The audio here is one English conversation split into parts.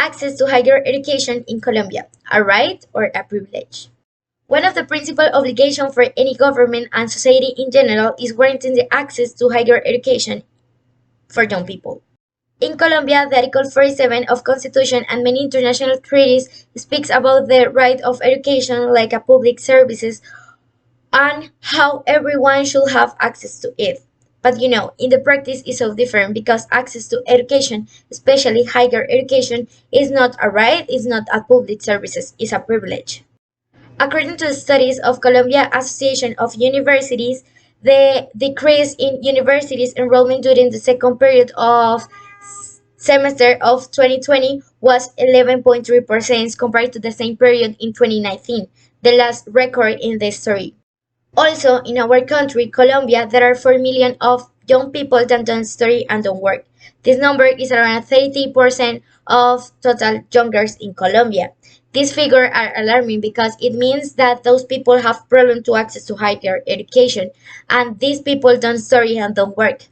access to higher education in Colombia, a right or a privilege? One of the principal obligations for any government and society in general is guaranteeing the access to higher education for young people. In Colombia, the Article 47 of Constitution and many international treaties speaks about the right of education like a public services and how everyone should have access to it. But in the practice it's so different because access to education, especially higher education, is not a right, it's not a public services, it's a privilege. According to the studies of Columbia Association of Universities, the decrease in universities enrollment during the second period of semester of 2020 was 11.3% compared to the same period in 2019, the last record in the history. Also, in our country, Colombia, there are 4 million of young people that don't study and don't work. This number is around 30% of total youngers in Colombia. These figures are alarming because it means that those people have problems to access to higher education, and these people don't study and don't work.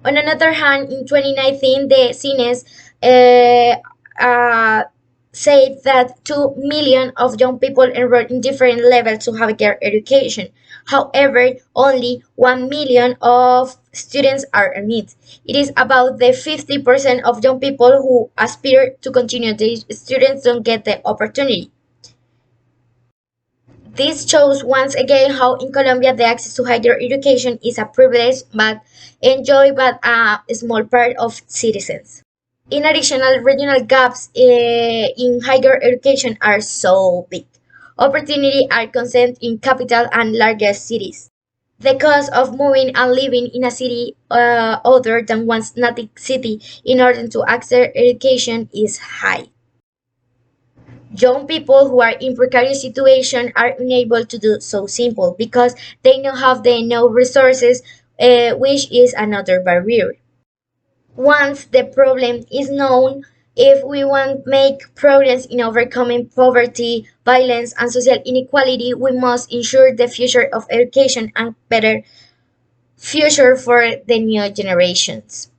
On another hand, in 2019, the CINES said that 2 million of young people enrolled in different levels to higher education. However, only 1 million of students are admitted. It is about the 50% of young people who aspire to continue. These students don't get the opportunity. This shows once again how in Colombia the access to higher education is a privilege but enjoyed by a small part of citizens. In addition, regional gaps in higher education are so big. Opportunities are concentrated in capital and larger cities. The cost of moving and living in a city other than one's native city in order to access education is high. Young people who are in precarious situation are unable to do so simple because they don't have the no resources, which is another barrier. Once the problem is known, if we want to make progress in overcoming poverty, violence, and social inequality, we must ensure the future of education and better future for the new generations.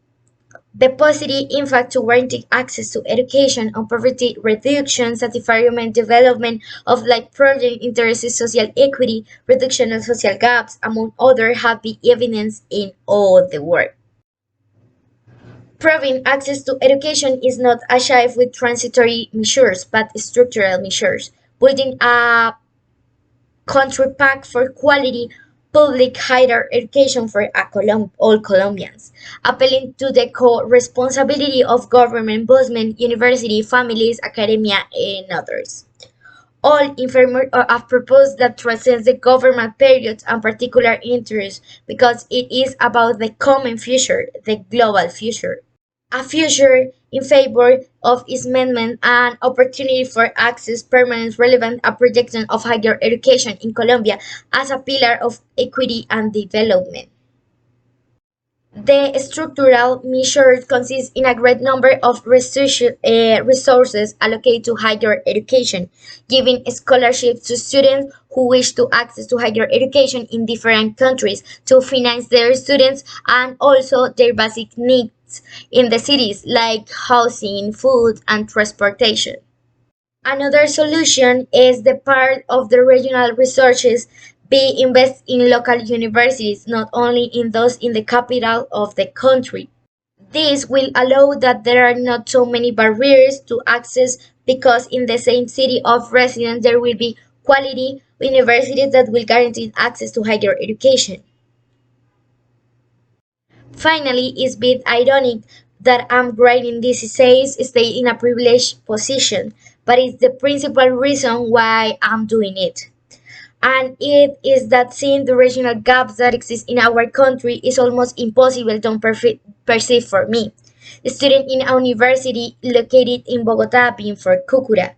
The positive impact to guarantee access to education on poverty reduction, satisfactory development of like project interests, social equity, reduction of social gaps, among others, have been evidenced in all the world. Proving access to education is not achieved with transitory measures, but structural measures, building a country pact for quality public higher education for all Colombians, appealing to the co-responsibility of government, investment, university, families, academia, and others. All informed have proposed that transcends the government periods and particular interests because it is about the common future, the global future. A future in favor of its amendment and opportunity for access, permanent, relevant, and projection of higher education in Colombia as a pillar of equity and development. The structural measures consist in a great number of resources allocated to higher education, giving scholarships to students who wish to access to higher education in different countries to finance their students and also their basic needs in the cities like housing, food, and transportation. Another solution is the part of the regional resources be invested in local universities, not only in those in the capital of the country. This will allow that there are not so many barriers to access because in the same city of residence there will be quality universities that will guarantee access to higher education. Finally, it's a bit ironic that I'm writing this essays stay in a privileged position, but it's the principal reason why I'm doing it. And it is that seeing the regional gaps that exist in our country is almost impossible to perceive for me. A student in a university located in Bogota being for Cucuta.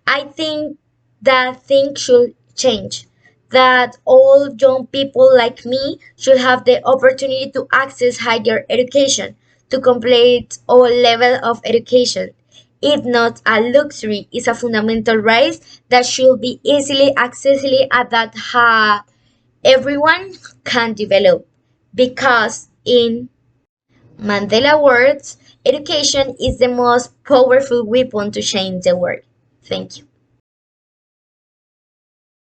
I think that things should change. That all young people like me should have the opportunity to access higher education, to complete all level of education. It's not a luxury, it's a fundamental right that should be easily accessible and that everyone can develop. Because in Mandela words, Education is the most powerful weapon to change the world. Thank you.